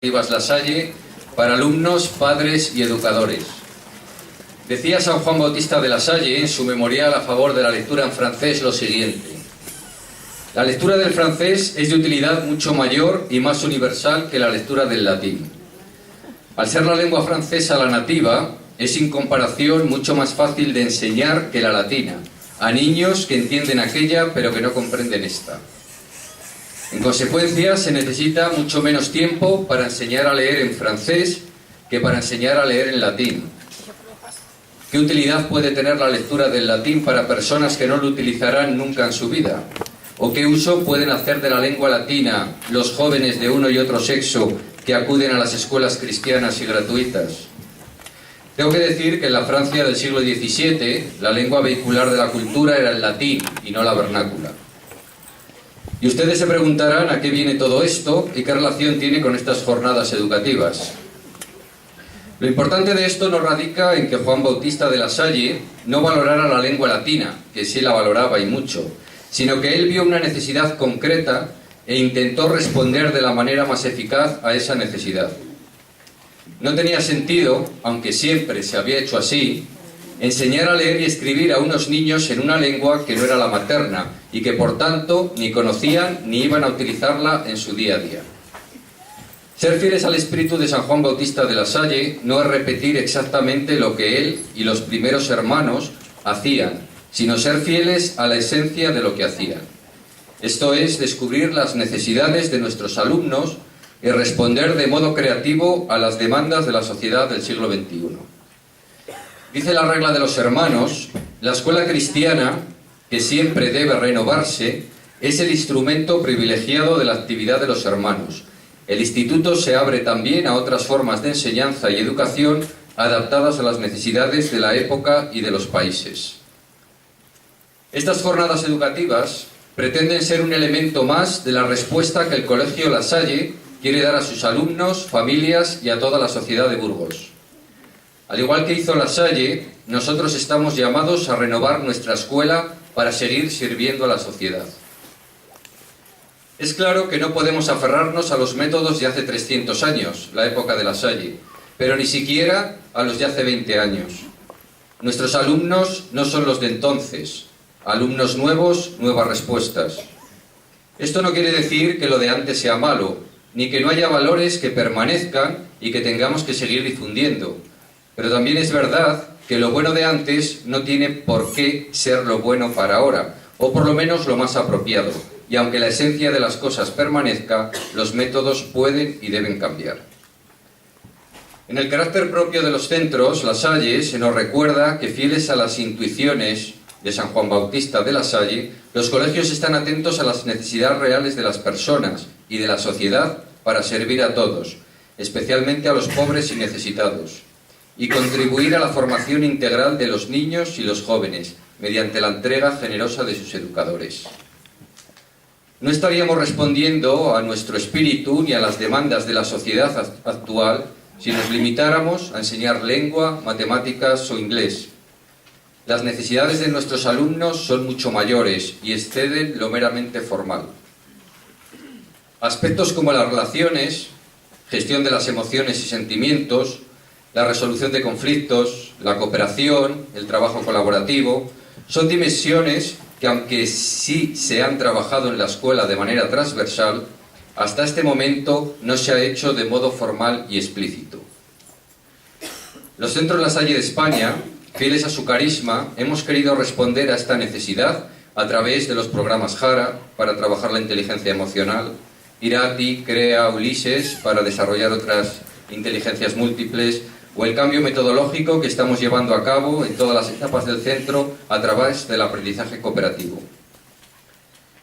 La Salle para alumnos, padres y educadores. Decía San Juan Bautista de La Salle en su memorial a favor de la lectura en francés lo siguiente: la lectura del francés es de utilidad mucho mayor y más universal que la lectura del latín. Al ser la lengua francesa la nativa, es sin comparación mucho más fácil de enseñar que la latina, a niños que entienden aquella pero que no comprenden esta. En consecuencia, se necesita mucho menos tiempo para enseñar a leer en francés que para enseñar a leer en latín. ¿Qué utilidad puede tener la lectura del latín para personas que no lo utilizarán nunca en su vida? ¿O qué uso pueden hacer de la lengua latina los jóvenes de uno y otro sexo que acuden a las escuelas cristianas y gratuitas? Tengo que decir que en la Francia del siglo XVII la lengua vehicular de la cultura era el latín y no la vernácula. Y ustedes se preguntarán a qué viene todo esto y qué relación tiene con estas jornadas educativas. Lo importante de esto no radica en que Juan Bautista de La Salle no valorara la lengua latina, que sí la valoraba y mucho, sino que él vio una necesidad concreta e intentó responder de la manera más eficaz a esa necesidad. No tenía sentido, aunque siempre se había hecho así, enseñar a leer y escribir a unos niños en una lengua que no era la materna y que por tanto ni conocían ni iban a utilizarla en su día a día. Ser fieles al espíritu de San Juan Bautista de La Salle no es repetir exactamente lo que él y los primeros hermanos hacían, sino ser fieles a la esencia de lo que hacían. Esto es, descubrir las necesidades de nuestros alumnos y responder de modo creativo a las demandas de la sociedad del siglo XXI. Dice la regla de los hermanos: la escuela cristiana, que siempre debe renovarse, es el instrumento privilegiado de la actividad de los hermanos. El instituto se abre también a otras formas de enseñanza y educación adaptadas a las necesidades de la época y de los países. Estas jornadas educativas pretenden ser un elemento más de la respuesta que el Colegio La Salle quiere dar a sus alumnos, familias y a toda la sociedad de Burgos. Al igual que hizo La Salle, nosotros estamos llamados a renovar nuestra escuela para seguir sirviendo a la sociedad. Es claro que no podemos aferrarnos a los métodos de hace 300 años, la época de La Salle, pero ni siquiera a los de hace 20 años. Nuestros alumnos no son los de entonces. Alumnos nuevos, nuevas respuestas. Esto no quiere decir que lo de antes sea malo, ni que no haya valores que permanezcan y que tengamos que seguir difundiendo. Pero también es verdad que lo bueno de antes no tiene por qué ser lo bueno para ahora, o por lo menos lo más apropiado. Y aunque la esencia de las cosas permanezca, los métodos pueden y deben cambiar. En el carácter propio de los centros, La Salle se nos recuerda que, fieles a las intuiciones de San Juan Bautista de La Salle, los colegios están atentos a las necesidades reales de las personas y de la sociedad para servir a todos, especialmente a los pobres y necesitados, y contribuir a la formación integral de los niños y los jóvenes, mediante la entrega generosa de sus educadores. No estaríamos respondiendo a nuestro espíritu ni a las demandas de la sociedad actual si nos limitáramos a enseñar lengua, matemáticas o inglés. Las necesidades de nuestros alumnos son mucho mayores y exceden lo meramente formal. Aspectos como las relaciones, gestión de las emociones y sentimientos, la resolución de conflictos, la cooperación, el trabajo colaborativo, son dimensiones que, aunque sí se han trabajado en la escuela de manera transversal, hasta este momento no se ha hecho de modo formal y explícito. Los centros La Salle de España, fieles a su carisma, hemos querido responder a esta necesidad a través de los programas JARA para trabajar la inteligencia emocional, IRATI, CREA, Ulises para desarrollar otras inteligencias múltiples, o el cambio metodológico que estamos llevando a cabo en todas las etapas del centro a través del aprendizaje cooperativo.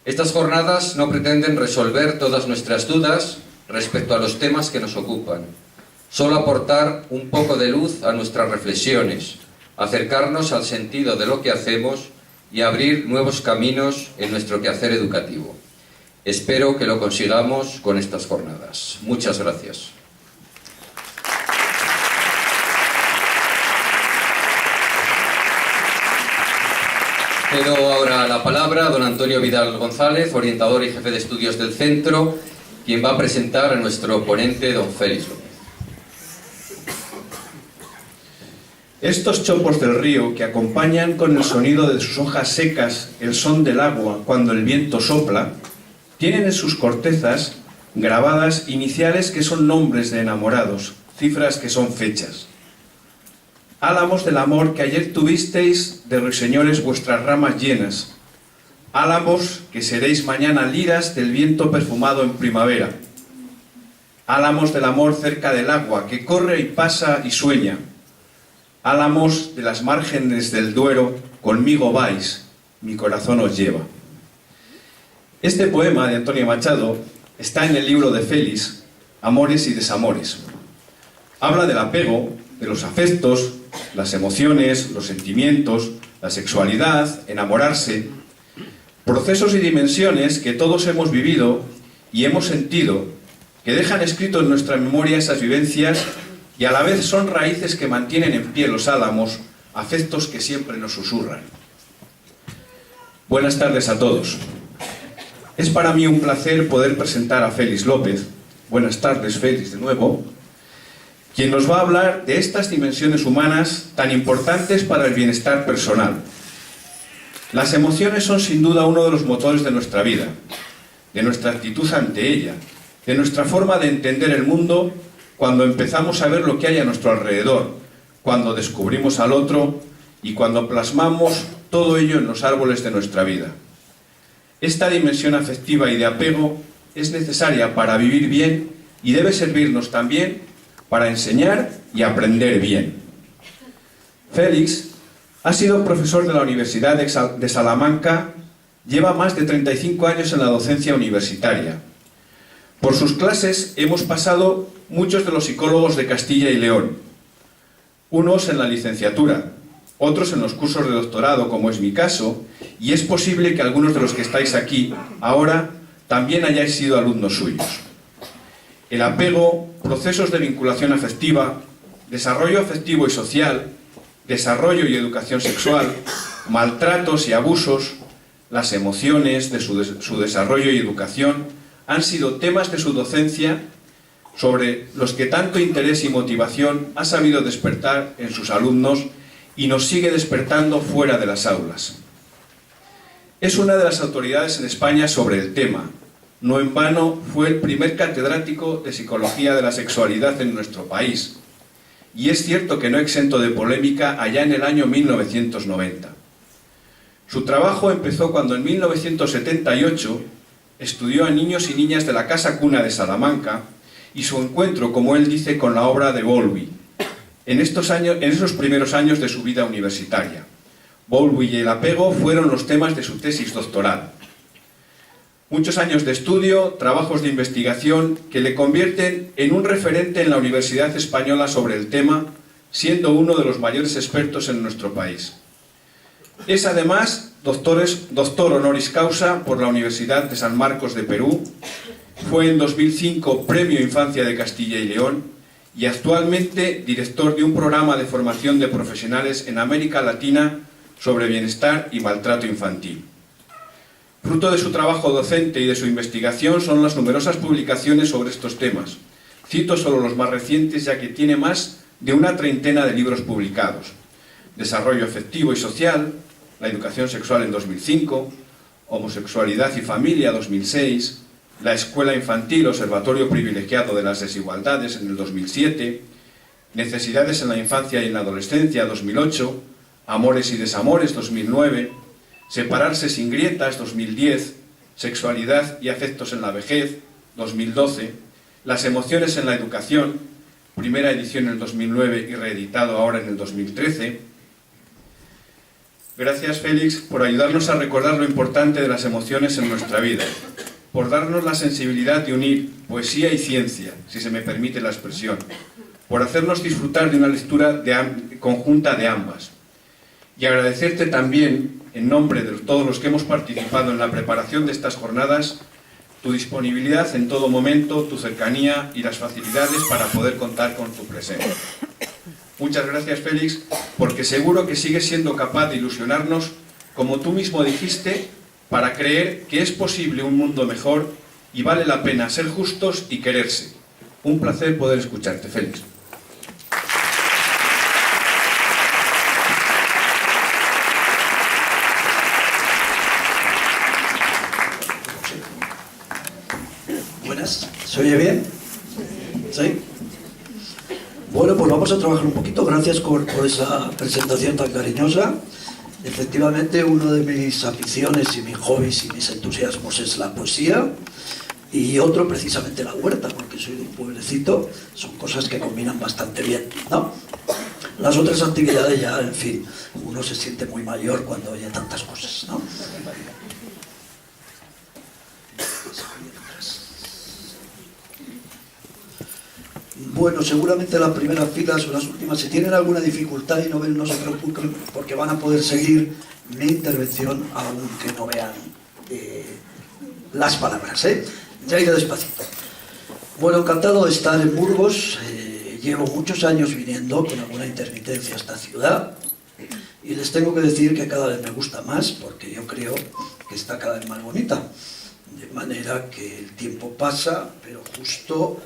Estas jornadas no pretenden resolver todas nuestras dudas respecto a los temas que nos ocupan, solo aportar un poco de luz a nuestras reflexiones, acercarnos al sentido de lo que hacemos y abrir nuevos caminos en nuestro quehacer educativo. Espero que lo consigamos con estas jornadas. Muchas gracias. Cedo ahora la palabra a don Antonio Vidal González, orientador y jefe de estudios del centro, quien va a presentar a nuestro ponente, don Félix López. Estos chopos del río, que acompañan con el sonido de sus hojas secas el son del agua cuando el viento sopla, tienen en sus cortezas grabadas iniciales que son nombres de enamorados, cifras que son fechas. Álamos del amor que ayer tuvisteis de ruiseñores vuestras ramas llenas, álamos que seréis mañana liras del viento perfumado en primavera, álamos del amor cerca del agua que corre y pasa y sueña, álamos de las márgenes del Duero, conmigo vais, mi corazón os lleva. Este poema de Antonio Machado está en el libro de Félix, Amores y Desamores. Habla del apego, de los afectos, las emociones, los sentimientos, la sexualidad, enamorarse, procesos y dimensiones que todos hemos vivido y hemos sentido, que dejan escrito en nuestra memoria esas vivencias y a la vez son raíces que mantienen en pie los álamos, afectos que siempre nos susurran. Buenas tardes a todos. Es para mí un placer poder presentar a Félix López. Buenas tardes, Félix, de nuevo. Quien nos va a hablar de estas dimensiones humanas tan importantes para el bienestar personal. Las emociones son sin duda uno de los motores de nuestra vida, de nuestra actitud ante ella, de nuestra forma de entender el mundo cuando empezamos a ver lo que hay a nuestro alrededor, cuando descubrimos al otro y cuando plasmamos todo ello en los árboles de nuestra vida. Esta dimensión afectiva y de apego es necesaria para vivir bien y debe servirnos también para enseñar y aprender bien. Félix ha sido profesor de la Universidad de Salamanca, lleva más de 35 años en la docencia universitaria. Por sus clases hemos pasado muchos de los psicólogos de Castilla y León, unos en la licenciatura, otros en los cursos de doctorado, como es mi caso, y es posible que algunos de los que estáis aquí ahora también hayáis sido alumnos suyos. El apego, procesos de vinculación afectiva, desarrollo afectivo y social, desarrollo y educación sexual, maltratos y abusos, las emociones de su desarrollo y educación han sido temas de su docencia sobre los que tanto interés y motivación ha sabido despertar en sus alumnos y nos sigue despertando fuera de las aulas. Es una de las autoridades en España sobre el tema. No en vano fue el primer catedrático de Psicología de la Sexualidad en nuestro país. Y es cierto que no exento de polémica allá en el año 1990. Su trabajo empezó cuando en 1978 estudió a niños y niñas de la Casa Cuna de Salamanca y su encuentro, como él dice, con la obra de Bowlby, en esos primeros años de su vida universitaria. Bowlby y el apego fueron los temas de su tesis doctoral. Muchos años de estudio, trabajos de investigación que le convierten en un referente en la Universidad Española sobre el tema, siendo uno de los mayores expertos en nuestro país. Es además doctor honoris causa por la Universidad de San Marcos de Perú, fue en 2005 Premio Infancia de Castilla y León y actualmente director de un programa de formación de profesionales en América Latina sobre bienestar y maltrato infantil. Fruto de su trabajo docente y de su investigación son las numerosas publicaciones sobre estos temas. Cito solo los más recientes, ya que tiene más de una treintena de libros publicados. Desarrollo afectivo y social, la educación sexual en 2005, homosexualidad y familia 2006, la escuela infantil, observatorio privilegiado de las desigualdades en el 2007, necesidades en la infancia y en la adolescencia 2008, amores y desamores 2009, separarse sin grietas 2010, sexualidad y afectos en la vejez 2012, las emociones en la educación, primera edición en el 2009 y reeditado ahora en el 2013. Gracias, Félix, por ayudarnos a recordar lo importante de las emociones en nuestra vida, por darnos la sensibilidad de unir poesía y ciencia, si se me permite la expresión, por hacernos disfrutar de una lectura conjunta de ambas. Y agradecerte también, en nombre de todos los que hemos participado en la preparación de estas jornadas, tu disponibilidad en todo momento, tu cercanía y las facilidades para poder contar con tu presencia. Muchas gracias, Félix, porque seguro que sigues siendo capaz de ilusionarnos, como tú mismo dijiste, para creer que es posible un mundo mejor y vale la pena ser justos y quererse. Un placer poder escucharte, Félix. Buenas, ¿se oye bien? ¿Sí? Bueno, pues vamos a trabajar un poquito. Gracias por esa presentación tan cariñosa. Efectivamente, una de mis aficiones y mis hobbies y mis entusiasmos es la poesía, y otro precisamente la huerta, porque soy de un pueblecito. Son cosas que combinan bastante bien, ¿no? Las otras actividades ya, en fin, uno se siente muy mayor cuando oye tantas cosas, ¿no? Bueno, seguramente las primeras filas o las últimas, si tienen alguna dificultad y no ven, no se preocupen, porque van a poder seguir mi intervención aunque no vean las palabras, ¿eh? Ya iré despacito. Bueno, encantado de estar en Burgos. Llevo muchos años viniendo con alguna intermitencia a esta ciudad, y les tengo que decir que cada vez me gusta más, porque yo creo que está cada vez más bonita. De manera que el tiempo pasa, pero justo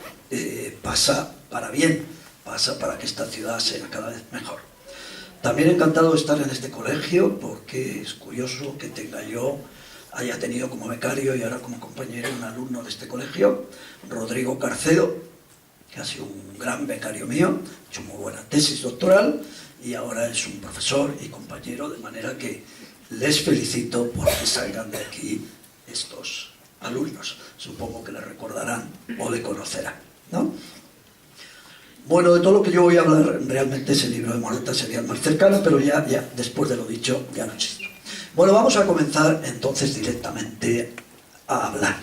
pasa para bien, pasa para que esta ciudad sea cada vez mejor. También encantado de estar en este colegio, porque es curioso que haya tenido como becario y ahora como compañero un alumno de este colegio, Rodrigo Carcedo, que ha sido un gran becario mío, ha hecho muy buena tesis doctoral y ahora es un profesor y compañero, de manera que les felicito porque salgan de aquí estos alumnos. Supongo que le recordarán o le conocerán, ¿no? Bueno, de todo lo que yo voy a hablar, realmente ese libro de Morata sería el más cercano, pero ya después de lo dicho, ya no existe. Bueno, vamos a comenzar entonces directamente a hablar.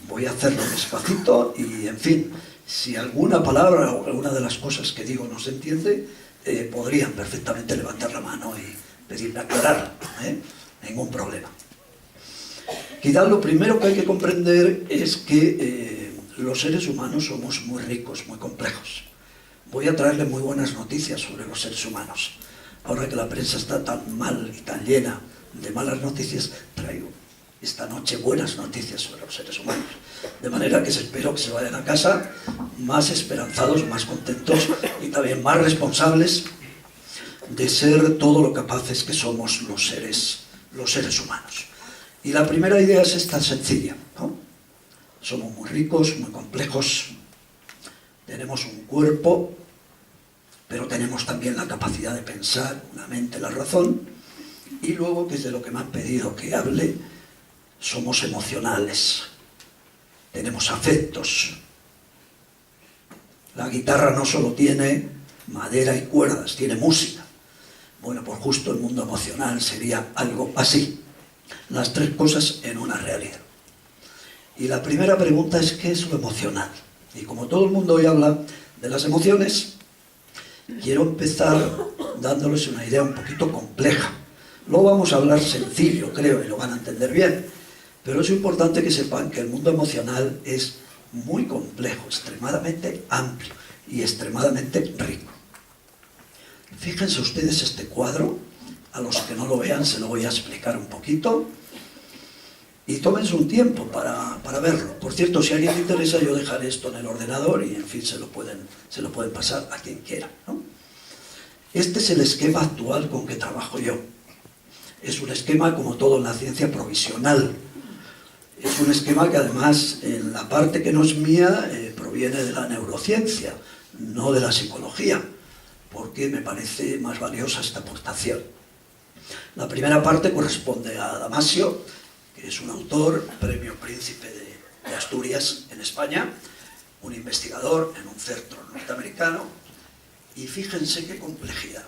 Voy a hacerlo despacito y, en fin, si alguna palabra o alguna de las cosas que digo no se entiende, podrían perfectamente levantar la mano y pedirme aclararla, ¿eh? Ningún problema. Quizás lo primero que hay que comprender es que los seres humanos somos muy ricos, muy complejos. Voy a traerles muy buenas noticias sobre los seres humanos. Ahora que la prensa está tan mal y tan llena de malas noticias, traigo esta noche buenas noticias sobre los seres humanos. De manera que espero que se vayan a casa más esperanzados, más contentos y también más responsables de ser todo lo capaces que somos los seres humanos. Y la primera idea es esta sencilla, ¿no? Somos muy ricos, muy complejos, tenemos un cuerpo, pero tenemos también la capacidad de pensar, una mente, la razón, y luego, que es de lo que me han pedido que hable, somos emocionales, tenemos afectos. La guitarra no solo tiene madera y cuerdas, tiene música. Bueno, pues justo el mundo emocional sería algo así. Las tres cosas en una realidad. Y la primera pregunta es: ¿qué es lo emocional? Y como todo el mundo hoy habla de las emociones, quiero empezar dándoles una idea un poquito compleja. Luego vamos a hablar sencillo, creo, y lo van a entender bien. Pero es importante que sepan que el mundo emocional es muy complejo, extremadamente amplio y extremadamente rico. Fíjense ustedes este cuadro. A los que no lo vean se lo voy a explicar un poquito. Y tómense un tiempo para verlo. Por cierto, si a alguien le interesa, yo dejaré esto en el ordenador y, en fin, se lo pueden pasar a quien quiera, ¿no? Este es el esquema actual con que trabajo yo. Es un esquema, como todo en la ciencia, provisional. Es un esquema que, además, en la parte que no es mía, proviene de la neurociencia, no de la psicología, porque me parece más valiosa esta aportación. La primera parte corresponde a Damasio, que es un autor, premio Príncipe de Asturias en España, un investigador en un centro norteamericano, y fíjense qué complejidad.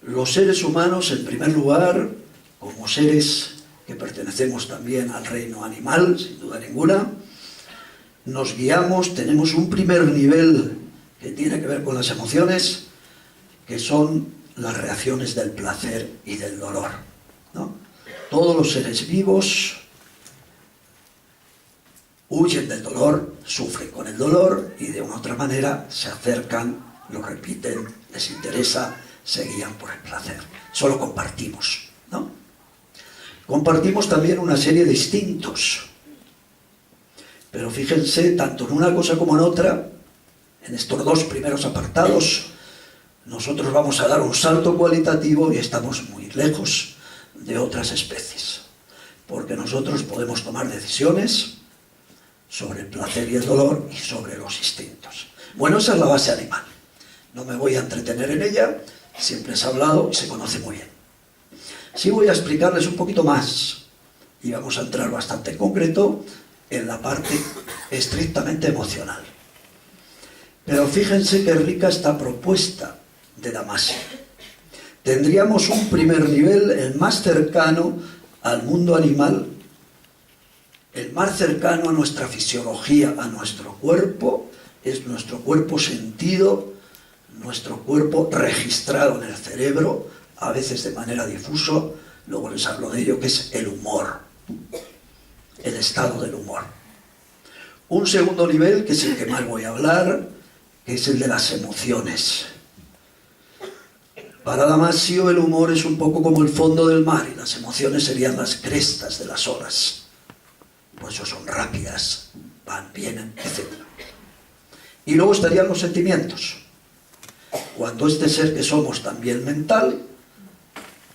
Los seres humanos, en primer lugar, como seres que pertenecemos también al reino animal, sin duda ninguna, nos guiamos, tenemos un primer nivel que tiene que ver con las emociones, que son las reacciones del placer y del dolor, ¿no? Todos los seres vivos huyen del dolor, sufren con el dolor y de una u otra manera se acercan, lo repiten, les interesa, se guían por el placer. Eso lo compartimos, ¿no? Compartimos también una serie de instintos. Pero fíjense, tanto en una cosa como en otra, en estos dos primeros apartados, nosotros vamos a dar un salto cualitativo y estamos muy lejos de otras especies. Porque nosotros podemos tomar decisiones sobre el placer y el dolor y sobre los instintos. Bueno, esa es la base animal. No me voy a entretener en ella, siempre se ha hablado y se conoce muy bien. Sí voy a explicarles un poquito más, y vamos a entrar bastante en concreto, en la parte estrictamente emocional. Pero fíjense qué rica esta propuesta de Damasio. Tendríamos un primer nivel, el más cercano al mundo animal, el más cercano a nuestra fisiología, a nuestro cuerpo, es nuestro cuerpo sentido, nuestro cuerpo registrado en el cerebro, a veces de manera difusa, luego les hablo de ello, que es el humor, el estado del humor. Un segundo nivel, que es el que más voy a hablar, que es el de las emociones. Para Damasio el humor es un poco como el fondo del mar y las emociones serían las crestas de las olas. Por eso son rápidas, van, vienen, etc. Y luego estarían los sentimientos. Cuando este ser que somos también mental,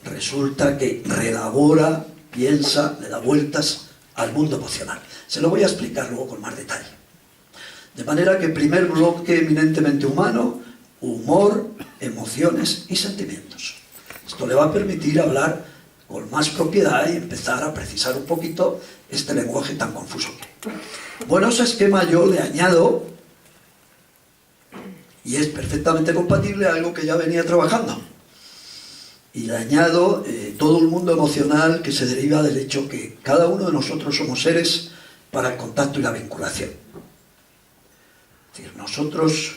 resulta que relabora, piensa, le da vueltas al mundo emocional. Se lo voy a explicar luego con más detalle. De manera que primer bloque eminentemente humano, humor, emociones y sentimientos. Esto le va a permitir hablar con más propiedad y empezar a precisar un poquito este lenguaje tan confuso. Bueno, ese esquema yo le añado, y es perfectamente compatible a algo que ya venía trabajando, y le añado todo el mundo emocional que se deriva del hecho que cada uno de nosotros somos seres para el contacto y la vinculación. Es decir, nosotros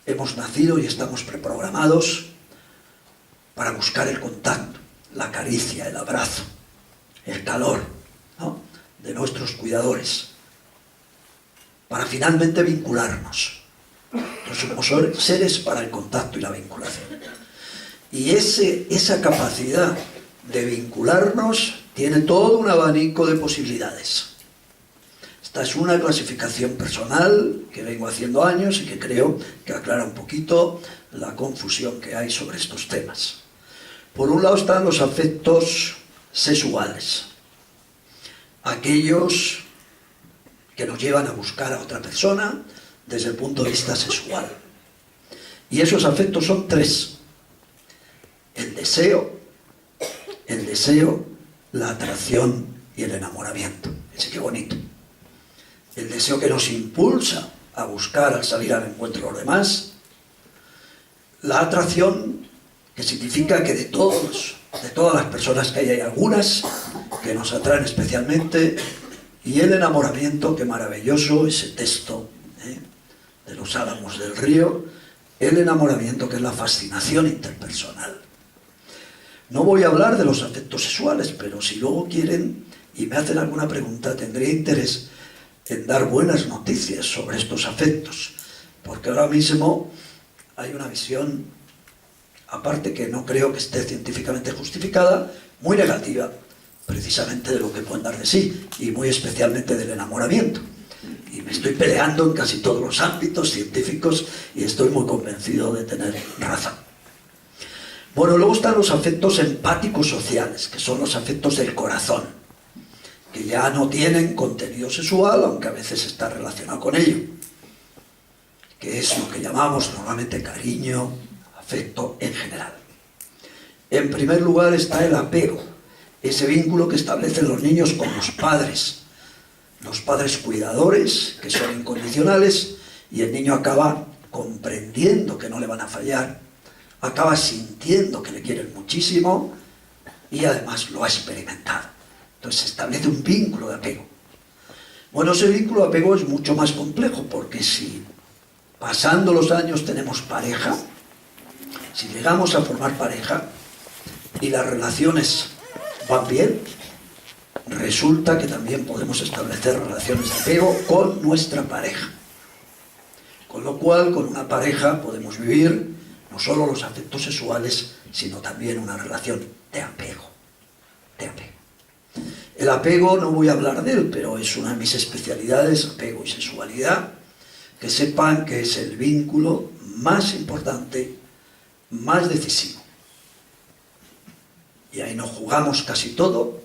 hemos nacido y estamos preprogramados para buscar el contacto, la caricia, el abrazo, el calor, ¿no?, de nuestros cuidadores, para finalmente vincularnos. Entonces somos seres para el contacto y la vinculación. Y esa capacidad de vincularnos tiene todo un abanico de posibilidades. Esta es una clasificación personal que vengo haciendo años y que creo que aclara un poquito la confusión que hay sobre estos temas. Por un lado están los afectos sexuales, aquellos que nos llevan a buscar a otra persona desde el punto de vista sexual. Y esos afectos son tres: el deseo, la atracción y el enamoramiento. Ese qué bonito. El deseo que nos impulsa a buscar, al salir al encuentro de los demás. La atracción, que significa que de todas las personas que hay algunas que nos atraen especialmente. Y el enamoramiento, que maravilloso ese texto de los álamos del río. El enamoramiento, que es la fascinación interpersonal. No voy a hablar de los afectos sexuales, pero si luego quieren y me hacen alguna pregunta, tendría interés en dar buenas noticias sobre estos afectos, porque ahora mismo hay una visión, aparte que no creo que esté científicamente justificada, muy negativa, precisamente de lo que pueden dar de sí, y muy especialmente del enamoramiento. Y me estoy peleando en casi todos los ámbitos científicos y estoy muy convencido de tener razón. Bueno, luego están los afectos empáticos sociales, que son los afectos del corazón, que ya no tienen contenido sexual, aunque a veces está relacionado con ello, que es lo que llamamos normalmente cariño, afecto en general. En primer lugar está el apego, ese vínculo que establecen los niños con los padres cuidadores, que son incondicionales, y el niño acaba comprendiendo que no le van a fallar, acaba sintiendo que le quieren muchísimo y además lo ha experimentado. Entonces se establece un vínculo de apego. Bueno, ese vínculo de apego es mucho más complejo, porque si pasando los años tenemos pareja, si llegamos a formar pareja y las relaciones van bien, resulta que también podemos establecer relaciones de apego con nuestra pareja. Con lo cual, con una pareja podemos vivir no solo los afectos sexuales, sino también una relación de apego. El apego, no voy a hablar de él, pero es una de mis especialidades, apego y sexualidad. Que sepan que es el vínculo más importante, más decisivo. Y ahí nos jugamos casi todo,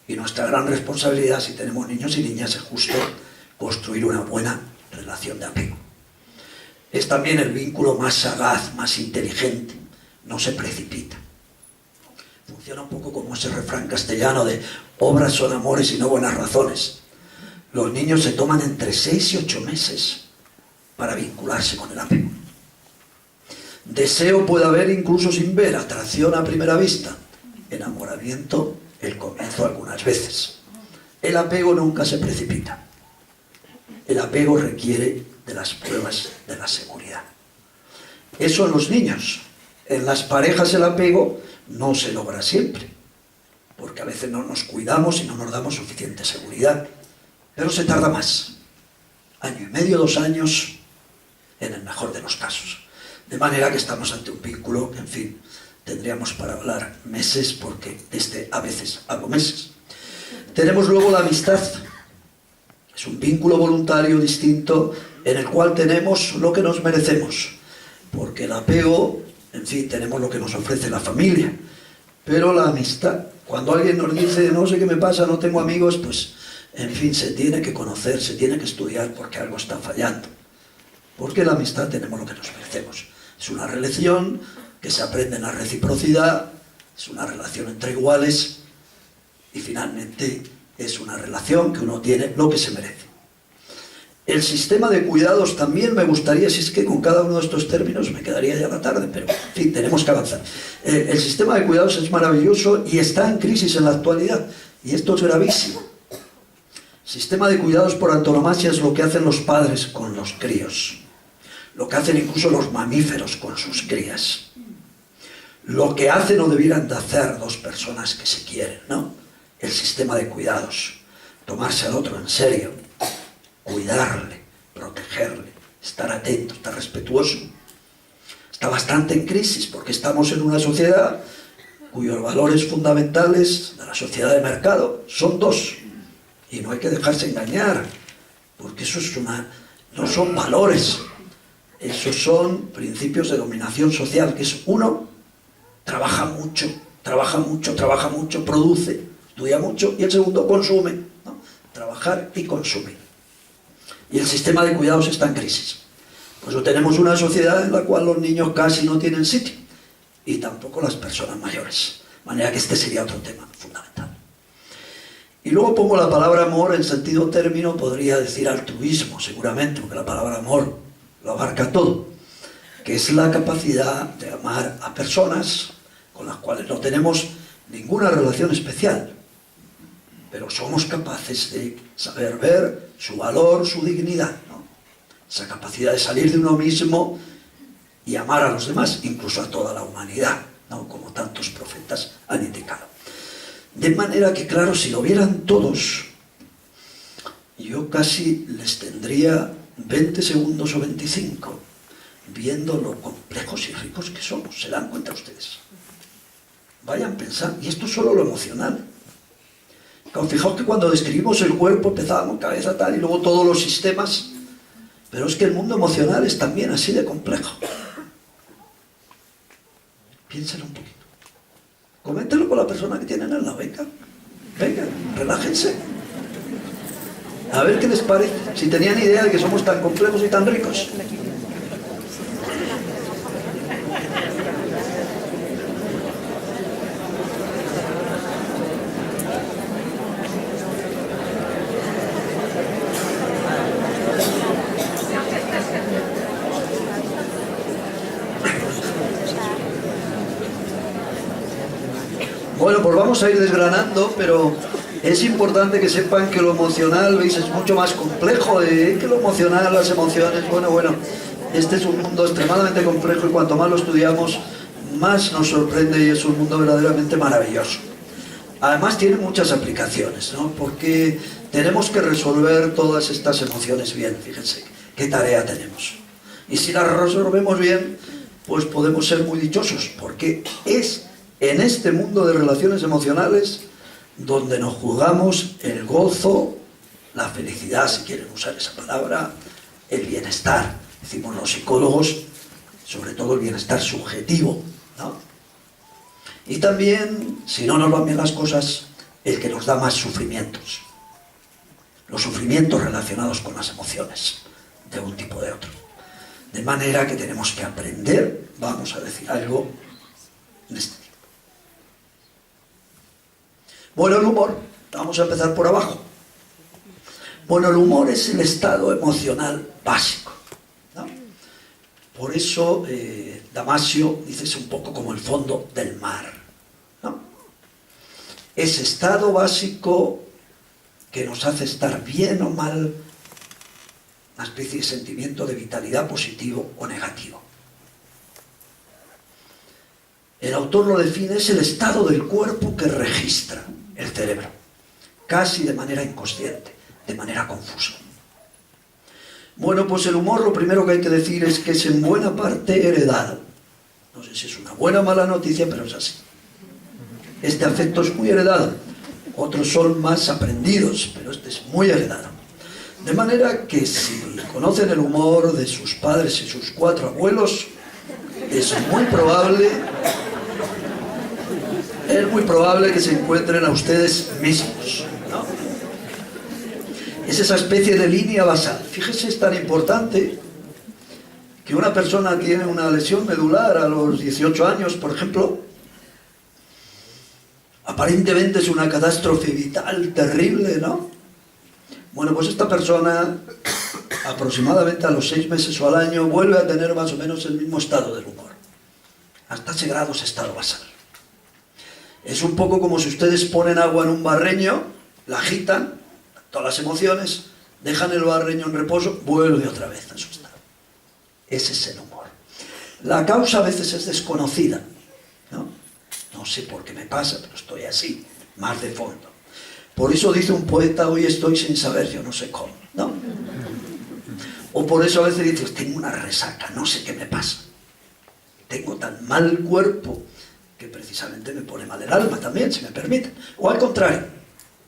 y nuestra gran responsabilidad, si tenemos niños y niñas, es justo construir una buena relación de apego. Es también el vínculo más sagaz, más inteligente, no se precipita. Funciona un poco como ese refrán castellano de obras son amores y no buenas razones. Los niños se toman entre 6 y 8 meses para vincularse con el apego. Deseo puede haber incluso sin ver, atracción a primera vista, enamoramiento, el comienzo algunas veces. El apego nunca se precipita. El apego requiere de las pruebas de la seguridad. Eso en los niños. En las parejas el apego no se logra siempre, porque a veces no nos cuidamos y no nos damos suficiente seguridad, pero se tarda más, 1 año y medio, 2 años, en el mejor de los casos. De manera que estamos ante un vínculo que, en fin, tendríamos para hablar meses, porque a veces hablo meses. Tenemos luego la amistad. Es un vínculo voluntario distinto en el cual tenemos lo que nos merecemos, porque el apego, en fin, tenemos lo que nos ofrece la familia, pero la amistad, cuando alguien nos dice no sé qué me pasa, no tengo amigos, pues en fin, se tiene que conocer, se tiene que estudiar, porque algo está fallando, porque la amistad tenemos lo que nos merecemos. Es una relación que se aprende en la reciprocidad, es una relación entre iguales y finalmente es una relación que uno tiene lo que se merece. El sistema de cuidados también me gustaría, si es que con cada uno de estos términos me quedaría ya la tarde, pero en fin, tenemos que avanzar. El sistema de cuidados es maravilloso y está en crisis en la actualidad, y esto es gravísimo. Sistema de cuidados por antonomasia es lo que hacen los padres con los críos, lo que hacen incluso los mamíferos con sus crías, lo que hacen o debieran de hacer 2 personas que se quieren, ¿no? El sistema de cuidados, tomarse al otro en serio, cuidarle, protegerle, estar atento, estar respetuoso. Está bastante en crisis porque estamos en una sociedad cuyos valores fundamentales de la sociedad de mercado son 2, y no hay que dejarse engañar, porque eso no son valores, esos son principios de dominación social, que es uno, trabaja mucho, produce, estudia mucho, y el segundo consume, ¿no? Trabajar y consumir. Y el sistema de cuidados está en crisis. Pues tenemos una sociedad en la cual los niños casi no tienen sitio, y tampoco las personas mayores. De manera que este sería otro tema fundamental. Y luego pongo la palabra amor en sentido término, podría decir altruismo, seguramente, porque la palabra amor lo abarca todo, que es la capacidad de amar a personas con las cuales no tenemos ninguna relación especial, pero somos capaces de saber ver su valor, su dignidad, ¿no? Esa capacidad de salir de uno mismo y amar a los demás, incluso a toda la humanidad, ¿no? Como tantos profetas han indicado. De manera que, claro, si lo vieran todos, yo casi les tendría 20 segundos o 25 viendo lo complejos y ricos que somos. ¿Se dan cuenta ustedes? Vayan pensando, y esto es solo lo emocional. Fijaos que cuando describimos el cuerpo empezábamos cabeza tal y luego todos los sistemas, pero es que el mundo emocional es también así de complejo. Piénsenlo un poquito. Coméntenlo con la persona que tienen al lado. Venga, relájense. A ver qué les parece, si tenían idea de que somos tan complejos y tan ricos. Bueno, pues vamos a ir desgranando, pero es importante que sepan que lo emocional, veis, es mucho más complejo, que lo emocional, las emociones, bueno, este es un mundo extremadamente complejo y cuanto más lo estudiamos, más nos sorprende y es un mundo verdaderamente maravilloso. Además tiene muchas aplicaciones, ¿no? Porque tenemos que resolver todas estas emociones bien, fíjense, qué tarea tenemos. Y si las resolvemos bien, pues podemos ser muy dichosos, porque es en este mundo de relaciones emocionales donde nos juzgamos el gozo, la felicidad, si quieren usar esa palabra, el bienestar. Decimos los psicólogos, sobre todo el bienestar subjetivo, ¿no? Y también, si no nos van bien las cosas, el que nos da más sufrimientos. Los sufrimientos relacionados con las emociones, de un tipo o de otro. De manera que tenemos que aprender, vamos a decir algo, en este tipo. Bueno, el humor, vamos a empezar por abajo. Bueno, el humor es el estado emocional básico, ¿no? Por eso Damasio dice es un poco como el fondo del mar, ¿no? Ese estado básico que nos hace estar bien o mal, una especie de sentimiento de vitalidad positivo o negativo. El autor lo define, es el estado del cuerpo que registra el cerebro, casi de manera inconsciente, de manera confusa. Bueno, pues el humor, lo primero que hay que decir es que es en buena parte heredado. No sé si es una buena o mala noticia, pero es así. Este afecto es muy heredado. Otros son más aprendidos, pero este es muy heredado. De manera que si conocen el humor de sus padres y sus 4 abuelos, es muy probable que se encuentren a ustedes mismos, ¿no? Es esa especie de línea basal. Fíjese, es tan importante que una persona tiene una lesión medular a los 18 años, por ejemplo. Aparentemente es una catástrofe vital terrible, ¿no? Bueno, pues esta persona, aproximadamente a los 6 meses o al año, vuelve a tener más o menos el mismo estado del humor. Hasta ese grado es estado basal. Es un poco como si ustedes ponen agua en un barreño, la agitan, todas las emociones, dejan el barreño en reposo, vuelve otra vez a su estado. Ese es el humor. La causa a veces es desconocida, ¿no? No sé por qué me pasa, pero estoy así, más de fondo. Por eso dice un poeta, hoy estoy sin saber, yo no sé cómo, ¿no? O por eso a veces dices, tengo una resaca, no sé qué me pasa. Tengo tan mal el cuerpo que precisamente me pone mal el alma también, si me permite. O al contrario,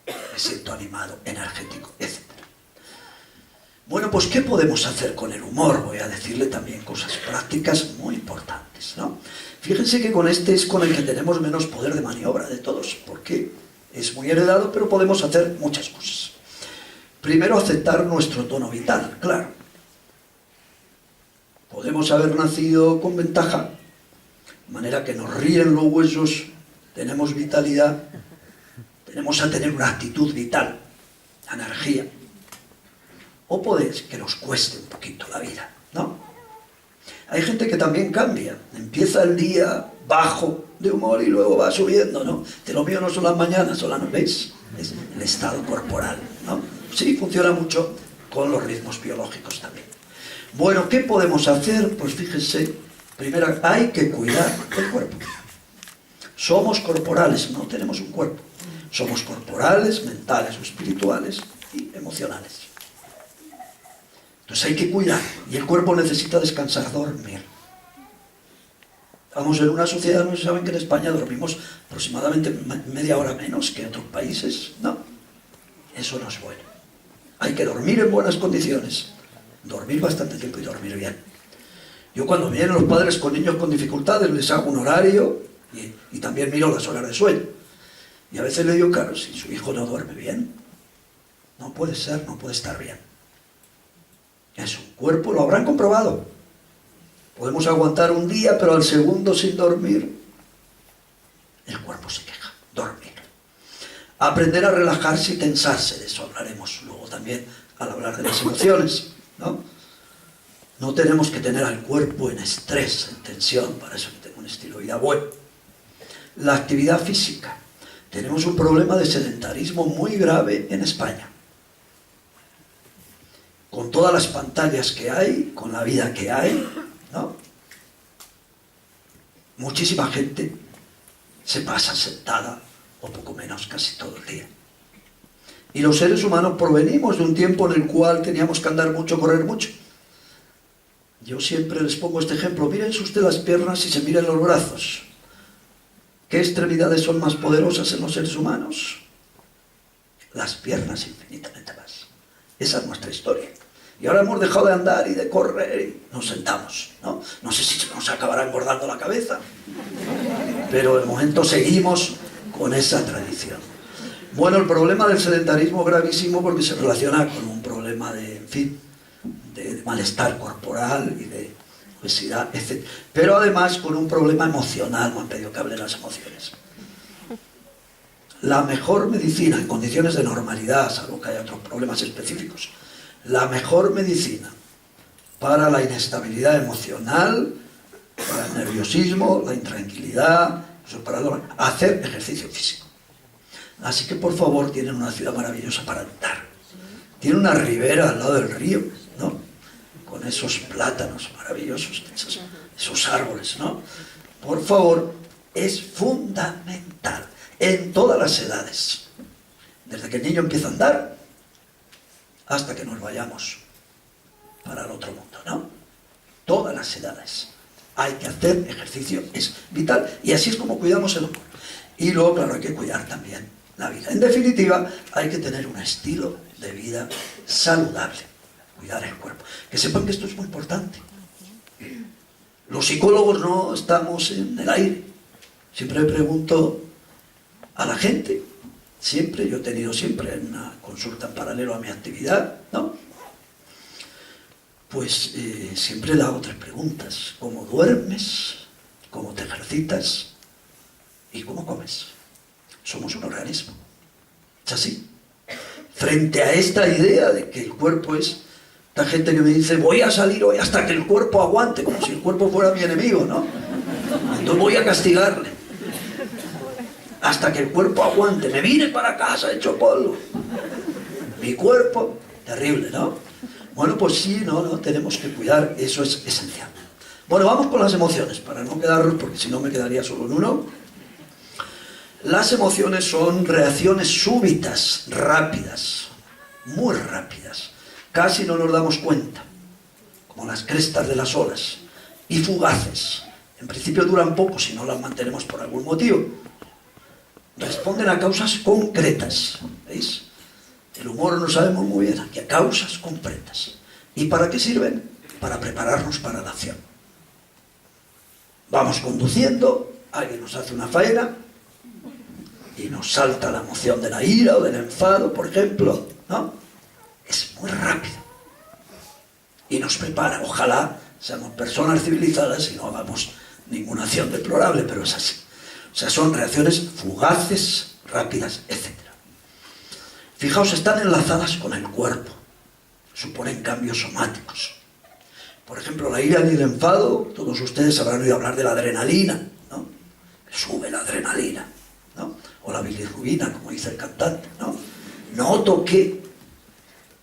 me siento animado, energético, etc. Bueno, pues ¿qué podemos hacer con el humor? Voy a decirle también cosas prácticas muy importantes, ¿no? Fíjense que con este es con el que tenemos menos poder de maniobra de todos, porque es muy heredado, pero podemos hacer muchas cosas. Primero, aceptar nuestro tono vital, claro. Podemos haber nacido con ventaja, de manera que nos ríen los huesos, tenemos vitalidad, tenemos a tener una actitud vital, energía. O puede que nos cueste un poquito la vida, ¿no? Hay gente que también cambia, empieza el día bajo de humor y luego va subiendo, ¿no? De lo mío no son las mañanas, son las noches, es el estado corporal, ¿no? Sí, funciona mucho con los ritmos biológicos también. Bueno, ¿qué podemos hacer? Pues fíjense, primero hay que cuidar el cuerpo. Somos corporales, no tenemos un cuerpo. Somos corporales, mentales o espirituales y emocionales. Entonces hay que cuidar, y el cuerpo necesita descansar, dormir. Estamos en una sociedad, no saben que en España dormimos aproximadamente media hora menos que en otros países, ¿no? Eso no es bueno. Hay que dormir en buenas condiciones, dormir bastante tiempo y dormir bien. Yo cuando vienen los padres con niños con dificultades les hago un horario y también miro las horas de sueño. Y a veces le digo, claro, si su hijo no duerme bien, no puede ser, no puede estar bien. Es un cuerpo, lo habrán comprobado. Podemos aguantar un día, pero al segundo sin dormir, el cuerpo se queja. Dormir. Aprender a relajarse y tensarse, de eso hablaremos luego también al hablar de las emociones, ¿no? No tenemos que tener al cuerpo en estrés, en tensión, para eso que tengo un estilo de vida bueno. La actividad física. Tenemos un problema de sedentarismo muy grave en España. Con todas las pantallas que hay, con la vida que hay, ¿no? Muchísima gente se pasa sentada, o poco menos, casi todo el día. Y los seres humanos provenimos de un tiempo en el cual teníamos que andar mucho, correr mucho. Yo siempre les pongo este ejemplo. Mírense usted las piernas y se miren los brazos. ¿Qué extremidades son más poderosas en los seres humanos? las piernas infinitamente más. Esa es nuestra historia. Y ahora hemos dejado de andar y de correr y nos sentamos, ¿no? No sé si se nos acabará engordando la cabeza, pero de momento seguimos con esa tradición. Bueno, el problema del sedentarismo es gravísimo porque se relaciona con un problema de, en fin, de malestar corporal y de obesidad, etc. Pero además con un problema emocional, me han pedido que hable de las emociones. La mejor medicina en condiciones de normalidad, salvo que haya otros problemas específicos, la mejor medicina para la inestabilidad emocional, para el nerviosismo, la intranquilidad, hacer ejercicio físico. Así que por favor, tienen una ciudad maravillosa para andar. Tiene una ribera al lado del río, ¿no? Con esos plátanos maravillosos, esos árboles, ¿no? Por favor, es fundamental en todas las edades. Desde que el niño empieza a andar hasta que nos vayamos para el otro mundo, ¿no? Todas las edades. Hay que hacer ejercicio, es vital, y así es como cuidamos el cuerpo. Y luego, claro, hay que cuidar también la vida. En definitiva, hay que tener un estilo de vida saludable, cuidar el cuerpo. Que sepan que esto es muy importante. Los psicólogos no estamos en el aire. Siempre pregunto a la gente, siempre, yo he tenido siempre una consulta en paralelo a mi actividad, ¿no? Pues siempre le hago 3 preguntas. ¿Cómo duermes? ¿Cómo te ejercitas? ¿Y cómo comes? Somos un organismo. ¿Es así? Frente a esta idea de que el cuerpo es... Esta gente que me dice, voy a salir hoy hasta que el cuerpo aguante, como si el cuerpo fuera mi enemigo, ¿no? Entonces voy a castigarle. Hasta que el cuerpo aguante. Me vine para casa hecho polvo. Mi cuerpo, terrible, ¿no? Bueno, pues sí, no, tenemos que cuidar, eso es esencial. Bueno, vamos con las emociones, para no quedarnos, porque si no me quedaría solo en uno. Las emociones son reacciones súbitas, rápidas, muy rápidas. Casi no nos damos cuenta, como las crestas de las olas, y fugaces. En principio duran poco si no las mantenemos por algún motivo. Responden a causas concretas, ¿veis? El humor no sabemos muy bien, aquí a causas concretas. ¿Y para qué sirven? Para prepararnos para la acción. Vamos conduciendo, alguien nos hace una faena y nos salta la emoción de la ira o del enfado, por ejemplo, ¿no? Es muy rápido. Y nos prepara. Ojalá seamos personas civilizadas y no hagamos ninguna acción deplorable, pero es así. O sea, son reacciones fugaces, rápidas, etc. Fijaos, están enlazadas con el cuerpo, suponen cambios somáticos. Por ejemplo, la ira y el enfado, todos ustedes habrán oído hablar de la adrenalina, ¿no? Sube la adrenalina, ¿no? O la bilirrubina, como dice el cantante, ¿no? Noto que,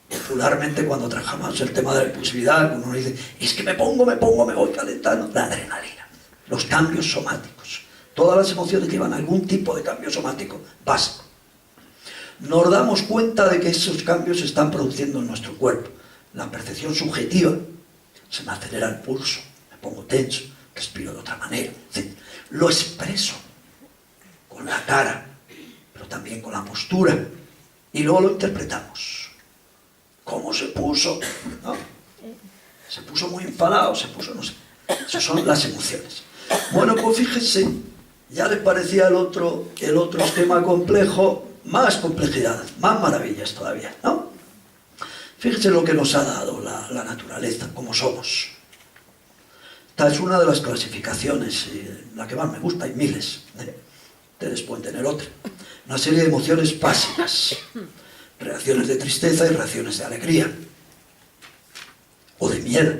popularmente cuando trabajamos el tema de la impulsividad, uno dice, es que me voy calentando, la adrenalina, los cambios somáticos. Todas las emociones llevan algún tipo de cambio somático básico. Nos damos cuenta de que esos cambios se están produciendo en nuestro cuerpo. La percepción subjetiva, se me acelera el pulso, me pongo tenso, respiro de otra manera, etc. Lo expreso con la cara, pero también con la postura, y luego lo interpretamos. ¿Cómo se puso? ¿No? Se puso muy enfadado, se puso, no sé. Esas son las emociones. Bueno, pues fíjense, ya les parecía el otro esquema complejo, más complejidad, más maravillas todavía, ¿no? Fíjense lo que nos ha dado la naturaleza, como somos. Esta es una de las clasificaciones, la que más me gusta, hay miles, ustedes pueden tener otra. Una serie de emociones básicas, reacciones de tristeza y reacciones de alegría, o de miedo,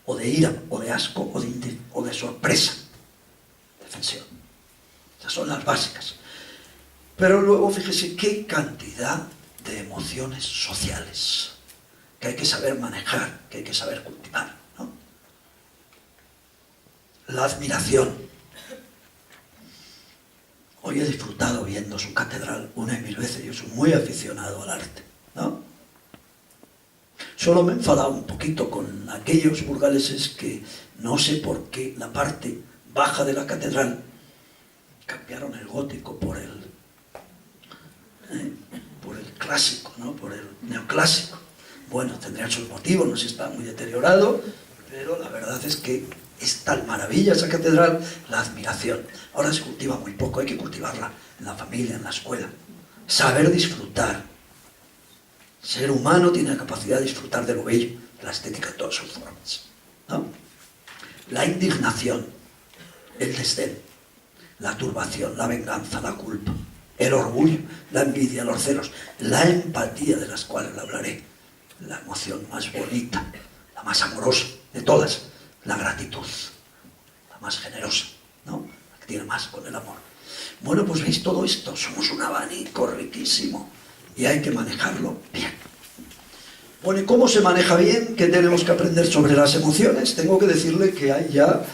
o de ira, o de asco, o de sorpresa, defensión. Esas son las básicas. Pero luego, fíjese, qué cantidad de emociones sociales que hay que saber manejar, que hay que saber cultivar, ¿no? La admiración. Hoy he disfrutado viendo su catedral una y mil veces, yo soy muy aficionado al arte, ¿no? Solo me he enfadado un poquito con aquellos burgaleses que no sé por qué la parte baja de la catedral cambiaron el gótico por clásico, ¿no? Por el neoclásico. Bueno, tendrían sus motivos, no sé si está muy deteriorado, pero la verdad es que es tal maravilla esa catedral, la admiración. Ahora se cultiva muy poco, hay que cultivarla en la familia, en la escuela. Saber disfrutar. Ser humano tiene la capacidad de disfrutar de lo bello, de la estética en todas sus formas, ¿no? La indignación, el desdén, la turbación, la venganza, la culpa, el orgullo, la envidia, los celos, la empatía, de las cuales le hablaré, la emoción más bonita, la más amorosa de todas, la gratitud, la más generosa, ¿no? La que tiene más con el amor. Bueno, pues veis todo esto, somos un abanico riquísimo y hay que manejarlo bien. Bueno, ¿y cómo se maneja bien? ¿Qué tenemos que aprender sobre las emociones? Tengo que decirle que hay ya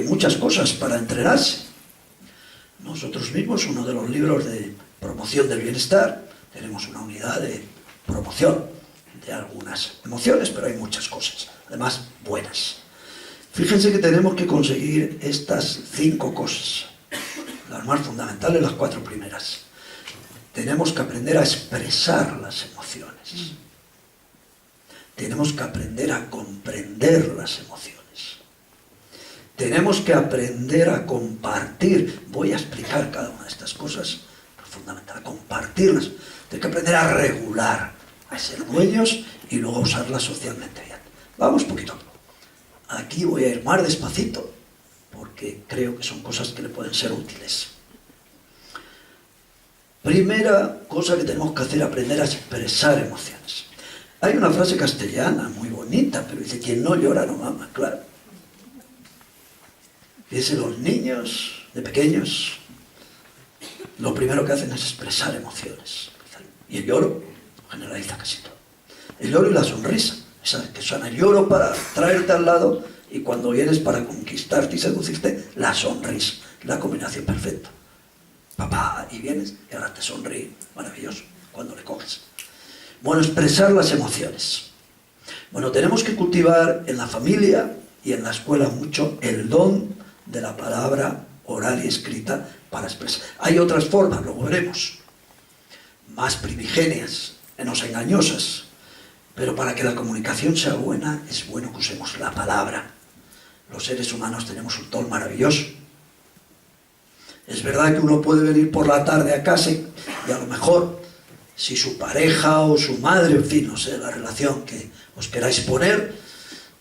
muchas cosas para entrenarse. Nosotros mismos, uno de los libros de promoción del bienestar, tenemos una unidad de promoción de algunas emociones, pero hay muchas cosas, además buenas. Fíjense que tenemos que conseguir estas 5 cosas, las más fundamentales, las 4 primeras. Tenemos que aprender a expresar las emociones. Tenemos que aprender a comprender las emociones. Tenemos que aprender a compartir. Voy a explicar cada una de estas cosas, pero es fundamental, a compartirlas. Tenemos que aprender a regular, a ser dueños y luego a usarlas socialmente bien. Vamos poquito a poco. Aquí voy a ir más despacito, porque creo que son cosas que le pueden ser útiles. Primera cosa que tenemos que hacer es aprender a expresar emociones. Hay una frase castellana muy bonita, pero dice, quien no llora no mama, claro. Fíjense, los niños de pequeños, lo primero que hacen es expresar emociones. Y el lloro generaliza casi todo. El lloro y la sonrisa, esa que suena el lloro para traerte al lado y cuando vienes para conquistarte y seducirte, la sonrisa, la combinación perfecta. Papá, y vienes y ahora te sonríe, maravilloso, cuando le coges. Bueno, expresar las emociones. Bueno, tenemos que cultivar en la familia y en la escuela mucho el don de la palabra oral y escrita para expresar. Hay otras formas, luego veremos, más primigenias, menos engañosas, pero para que la comunicación sea buena, es bueno que usemos la palabra. Los seres humanos tenemos un don maravilloso. Es verdad que uno puede venir por la tarde a casa y a lo mejor, si su pareja o su madre, en fin, no sé, la relación que os queráis poner,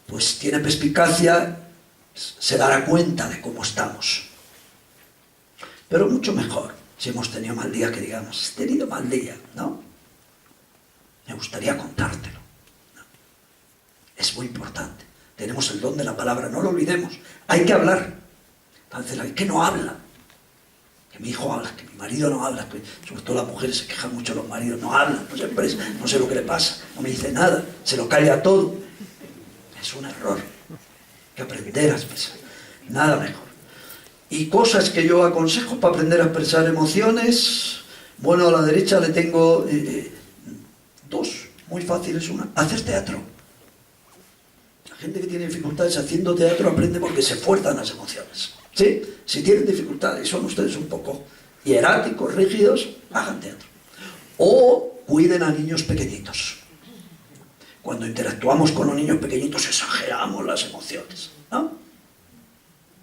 pues tiene perspicacia, se dará cuenta de cómo estamos. Pero mucho mejor, si hemos tenido mal día, que digamos, he tenido mal día, ¿no? Me gustaría contártelo, ¿no? Es muy importante. Tenemos el don de la palabra, no lo olvidemos. Hay que hablar. Entonces, ¿hay que no habla? Que mi hijo habla, que mi marido no habla, que sobre todo las mujeres se quejan mucho, los maridos no hablan, no se expresan, no sé lo que le pasa, no me dice nada, se lo calla todo. Es un error. Hay que aprender a expresar. Nada mejor. Y cosas que yo aconsejo para aprender a expresar emociones. Bueno, a la derecha le tengo 2, muy fáciles. Una, hacer teatro. La gente que tiene dificultades haciendo teatro aprende porque se fuerzan las emociones. ¿Sí? Si tienen dificultades y son ustedes un poco hieráticos, rígidos, hagan teatro. O cuiden a niños pequeñitos. Cuando interactuamos con los niños pequeñitos exageramos las emociones, ¿no?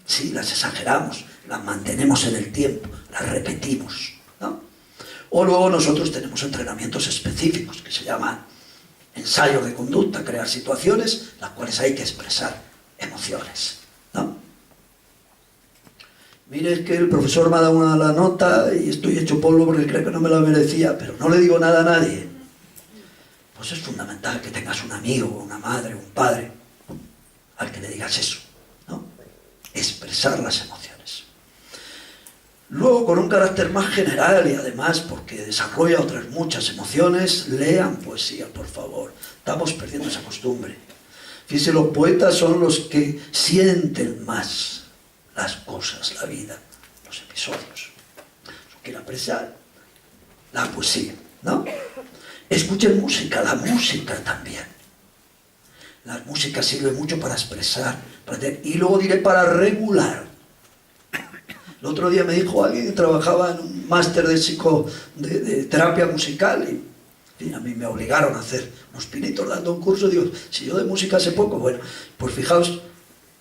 Sí, las exageramos, las mantenemos en el tiempo, las repetimos, ¿no? O luego nosotros tenemos entrenamientos específicos que se llaman ensayos de conducta, crear situaciones las cuales hay que expresar emociones, ¿no? Mire, es que el profesor me ha dado la nota y estoy hecho polvo porque creo que no me la merecía, pero no le digo nada a nadie. Pues es fundamental que tengas un amigo, una madre, un padre, al que le digas eso, ¿no? Expresar las emociones. Luego, con un carácter más general y además porque desarrolla otras muchas emociones, lean poesía, por favor. Estamos perdiendo esa costumbre. Fíjense, los poetas son los que sienten más las cosas, la vida, los episodios. Eso quiero apreciar. La poesía, ¿no? Escuchen música, la música también. La música sirve mucho para expresar, y luego diré para regular. El otro día me dijo alguien que trabajaba en un máster de terapia musical fin, a mí me obligaron a hacer unos pinitos dando un curso. Digo, si yo de música sé poco, bueno, pues fijaos,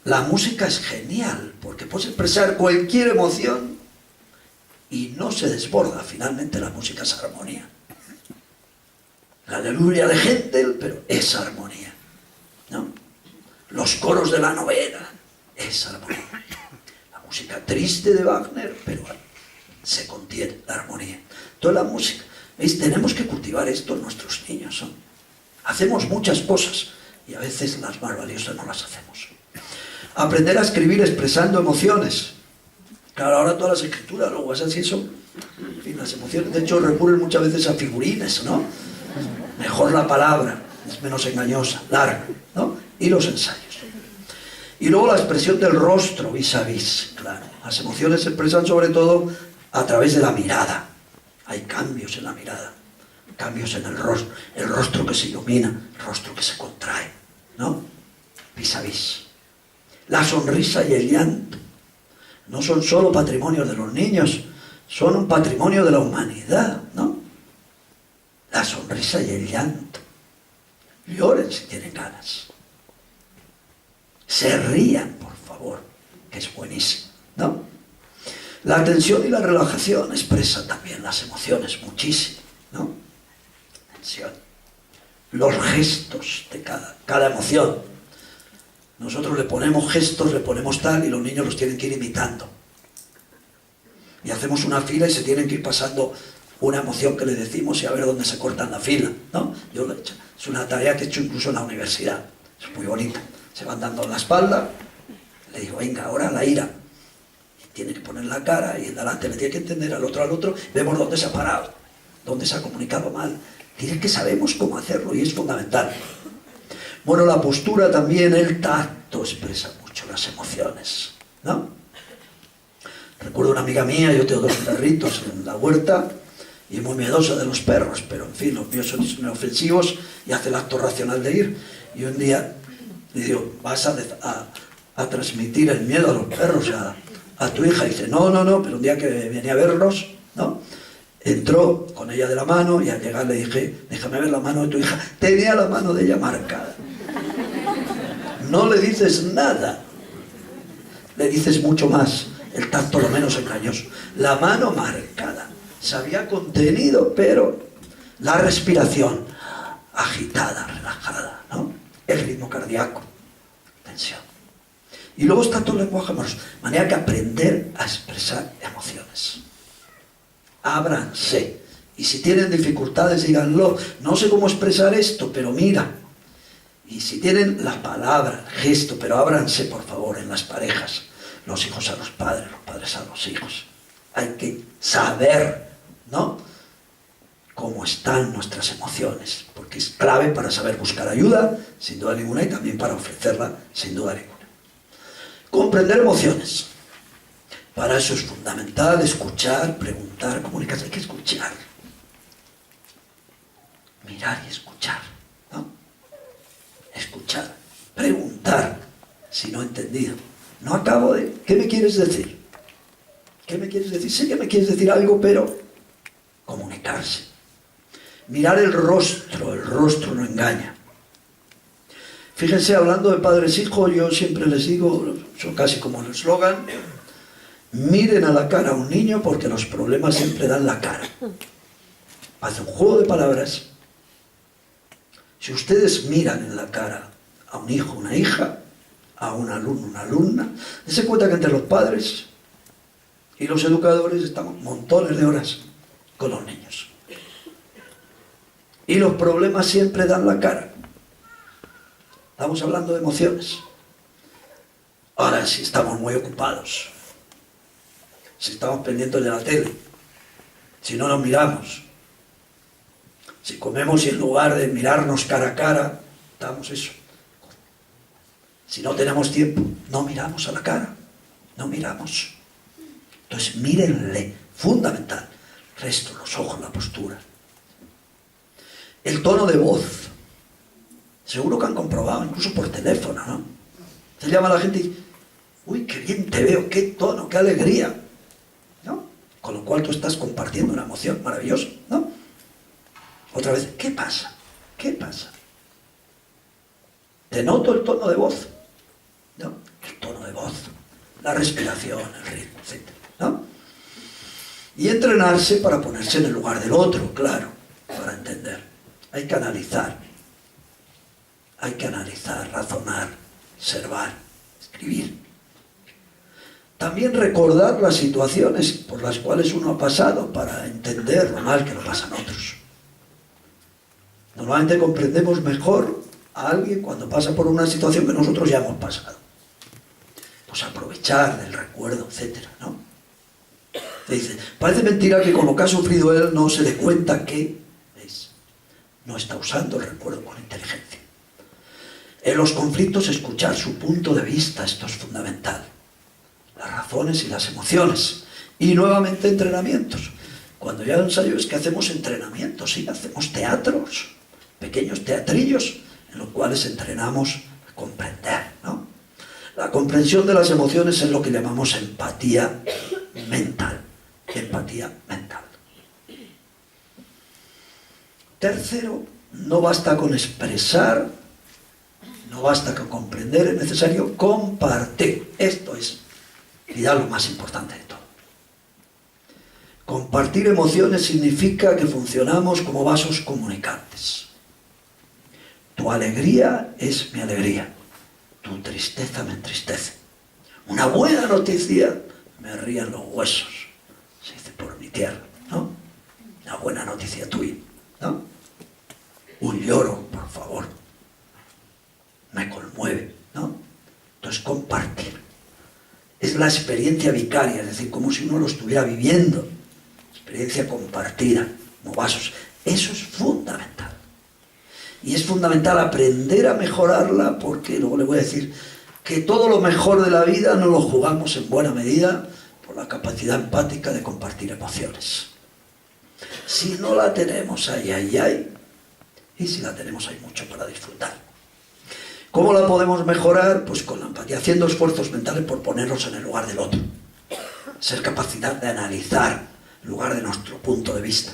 la música es genial, porque puedes expresar cualquier emoción y no se desborda. Finalmente la música es armonía. La aleluya de Händel, pero es armonía, ¿no? Los coros de la novena, es armonía. La música triste de Wagner, pero se contiene la armonía. Toda la música, ¿veis? Tenemos que cultivar esto en nuestros niños, ¿no? Hacemos muchas cosas y a veces las más valiosas no las hacemos. Aprender a escribir expresando emociones. Claro, ahora todas las escrituras, los WhatsApp y eso, en fin, las emociones, de hecho recurren muchas veces a figurines, ¿no? Mejor la palabra, es menos engañosa, larga, ¿no? Y los ensayos. Y luego la expresión del rostro, vis a vis, claro. Las emociones se expresan sobre todo a través de la mirada. Hay cambios en la mirada, cambios en el rostro que se ilumina, el rostro que se contrae, ¿no? Vis a vis. La sonrisa y el llanto no son solo patrimonios de los niños, son un patrimonio de la humanidad, ¿no? La sonrisa y el llanto. Lloren si tienen ganas. Se rían, por favor, que es buenísimo, ¿no? La tensión y la relajación expresan también las emociones muchísimo, ¿no? Tensión. Los gestos de cada emoción. Nosotros le ponemos gestos, le ponemos tal, y los niños los tienen que ir imitando. Y hacemos una fila y se tienen que ir pasando una emoción que le decimos y a ver dónde se cortan la fila, ¿no? Yo lo he hecho. Es una tarea que he hecho incluso en la universidad. Es muy bonita. Se van dando en la espalda, le digo, venga, ahora la ira. Y tiene que poner la cara y el delante le tiene que entender al otro. Vemos dónde se ha parado, dónde se ha comunicado mal. Tiene que sabemos cómo hacerlo y es fundamental. Bueno, la postura también, el tacto expresa mucho las emociones, ¿no? Recuerdo una amiga mía, yo tengo 2 perritos en la huerta y muy miedosa de los perros, pero en fin, los míos son inofensivos y hace el acto racional de ir. Y un día le digo, ¿vas a transmitir el miedo a los perros a tu hija? Y dice, no, pero un día que venía a verlos, ¿no? Entró con ella de la mano y al llegar le dije, déjame ver la mano de tu hija. Tenía la mano de ella marcada. No le dices nada, le dices mucho más. El tacto lo menos engañoso. La mano marcada. Se había contenido, pero la respiración agitada, relajada, ¿no? El ritmo cardíaco, tensión. Y luego está todo el lenguaje amoroso. Manera que aprender a expresar emociones. Ábranse. Y si tienen dificultades, díganlo. No sé cómo expresar esto, pero mira. Y si tienen la palabra, el gesto, pero ábranse, por favor, en las parejas. Los hijos a los padres a los hijos. Hay que saber, ¿no?, cómo están nuestras emociones, porque es clave para saber buscar ayuda, sin duda ninguna, y también para ofrecerla, sin duda ninguna. Comprender emociones. Para eso es fundamental escuchar, preguntar, comunicarse. Hay que escuchar. Mirar y escuchar, ¿no? Escuchar, preguntar, si no he entendido. No acabo de... ¿Qué me quieres decir? ¿Qué me quieres decir? Sé que me quieres decir algo, pero comunicarse. Mirar el rostro no engaña. Fíjense, hablando de padres-hijos, yo siempre les digo, son casi como el eslogan, miren a la cara a un niño porque los problemas siempre dan la cara. Hace un juego de palabras. Si ustedes miran en la cara a un hijo, una hija, a un alumno, una alumna, dense cuenta que entre los padres y los educadores estamos montones de horas con los niños. Y los problemas siempre dan la cara. Estamos hablando de emociones. Ahora, si estamos muy ocupados, si estamos pendientes de la tele, si no nos miramos, si comemos y en lugar de mirarnos cara a cara, estamos eso. Si no tenemos tiempo, no miramos a la cara, no miramos. Entonces, mírenle, fundamental. El resto, los ojos, la postura. El tono de voz. Seguro que han comprobado, incluso por teléfono, ¿no? Se llama a la gente y dice, uy, qué bien te veo, qué tono, qué alegría, ¿no? Con lo cual tú estás compartiendo una emoción maravillosa, ¿no? Otra vez, ¿qué pasa? ¿Qué pasa? ¿Te noto el tono de voz? ¿No? El tono de voz, la respiración, el ritmo, etc. ¿No? Y entrenarse para ponerse en el lugar del otro, claro, para entender. Hay que analizar, razonar, observar, escribir. También recordar las situaciones por las cuales uno ha pasado para entender lo mal que lo pasan otros. Normalmente comprendemos mejor a alguien cuando pasa por una situación que nosotros ya hemos pasado. Pues aprovechar del recuerdo, etcétera, ¿no? Te dice, parece mentira que con lo que ha sufrido él no se dé cuenta que no está usando el recuerdo con inteligencia. En los conflictos, escuchar su punto de vista, esto es fundamental. Las razones y las emociones. Y nuevamente entrenamientos. Cuando ya ensayo es que hacemos entrenamientos, sí, hacemos teatros, pequeños teatrillos, en los cuales entrenamos a comprender, ¿no? La comprensión de las emociones es lo que llamamos empatía mental. Empatía mental. Tercero, no basta con expresar, no basta con comprender, es necesario compartir. Esto es, quizá lo más importante de todo. Compartir emociones significa que funcionamos como vasos comunicantes. Tu alegría es mi alegría, tu tristeza me entristece. Una buena noticia me ríen los huesos, se dice por mi tierra, ¿no? Una buena noticia tuya, ¿no? Un lloro, por favor, me conmueve, ¿no? Entonces compartir es la experiencia vicaria, es decir, como si uno lo estuviera viviendo, experiencia compartida, como vasos. Eso es fundamental. Y es fundamental aprender a mejorarla, porque luego le voy a decir que todo lo mejor de la vida no lo jugamos en buena medida por la capacidad empática de compartir emociones. Si no la tenemos, ay, y si la tenemos hay mucho para disfrutar. ¿Cómo la podemos mejorar? Pues con la empatía, haciendo esfuerzos mentales por ponernos en el lugar del otro. Ser capacidad de analizar en lugar de nuestro punto de vista.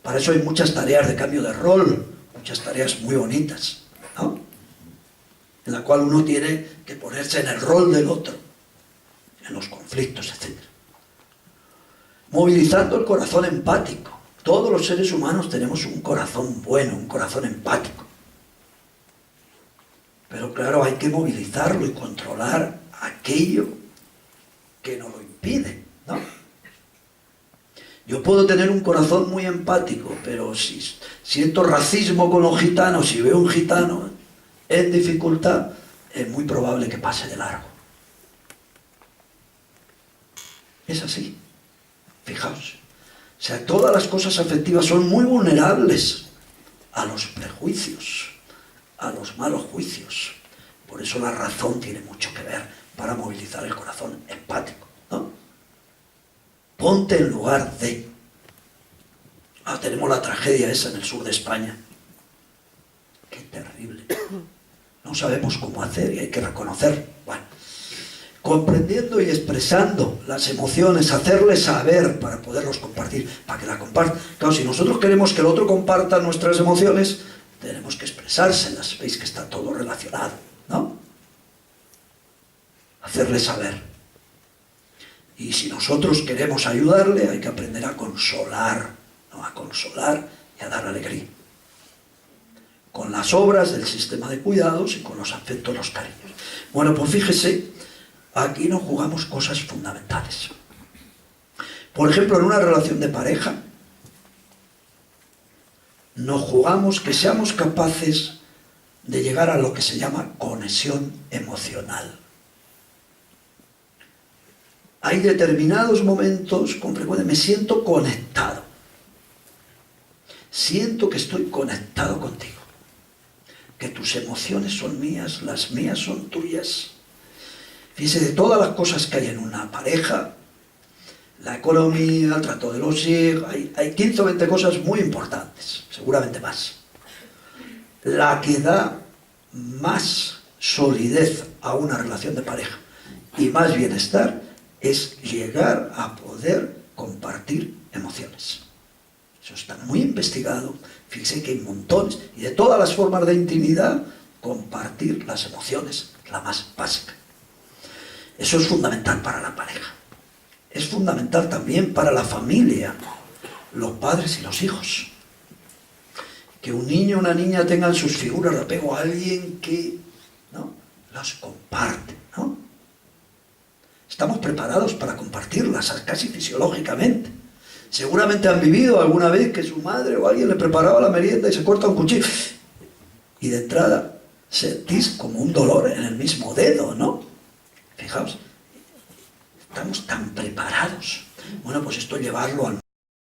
Para eso hay muchas tareas de cambio de rol, muchas tareas muy bonitas, ¿no? En la cual uno tiene que ponerse en el rol del otro, en los conflictos, etc. Movilizando el corazón empático. Todos los seres humanos tenemos un corazón bueno, un corazón empático. Pero claro, hay que movilizarlo y controlar aquello que nos lo impide, ¿no? Yo puedo tener un corazón muy empático, pero si siento racismo con los gitanos, si veo un gitano en dificultad, es muy probable que pase de largo. Es así. Fijaos. O sea, todas las cosas afectivas son muy vulnerables a los prejuicios, a los malos juicios. Por eso la razón tiene mucho que ver para movilizar el corazón empático, ¿no? Ponte en lugar de... tenemos la tragedia esa en el sur de España. Qué terrible. No sabemos cómo hacer y hay que reconocer. Bueno, comprendiendo y expresando las emociones, hacerles saber para poderlos compartir, para que la compartan. Claro, si nosotros queremos que el otro comparta nuestras emociones, tenemos que expresárselas. Veis que está todo relacionado, ¿no? Hacerle saber. Y si nosotros queremos ayudarle, hay que aprender a consolar, ¿no? A consolar y a dar alegría. Con las obras del sistema de cuidados y con los afectos, los cariños. Bueno, pues fíjese, aquí nos jugamos cosas fundamentales. Por ejemplo, en una relación de pareja, nos jugamos que seamos capaces de llegar a lo que se llama conexión emocional. Hay determinados momentos, con frecuencia, me siento conectado. Siento que estoy conectado contigo. Que tus emociones son mías, las mías son tuyas. Fíjese, de todas las cosas que hay en una pareja, la economía, el trato de los hijos, hay 15 o 20 cosas muy importantes, seguramente más. La que da más solidez a una relación de pareja y más bienestar es llegar a poder compartir emociones. Eso está muy investigado. Fíjense que hay montones. Y de todas las formas de intimidad, compartir las emociones, la más básica. Eso es fundamental para la pareja. Es fundamental también para la familia, los padres y los hijos. Que un niño o una niña tengan sus figuras de apego a alguien que, ¿no?, las comparte, ¿no? Estamos preparados para compartirlas, casi fisiológicamente. Seguramente han vivido alguna vez que su madre o alguien le preparaba la merienda y se corta un cuchillo. Y de entrada sentís como un dolor en el mismo dedo, ¿no? Fijaos, estamos tan preparados. Bueno, pues esto llevarlo al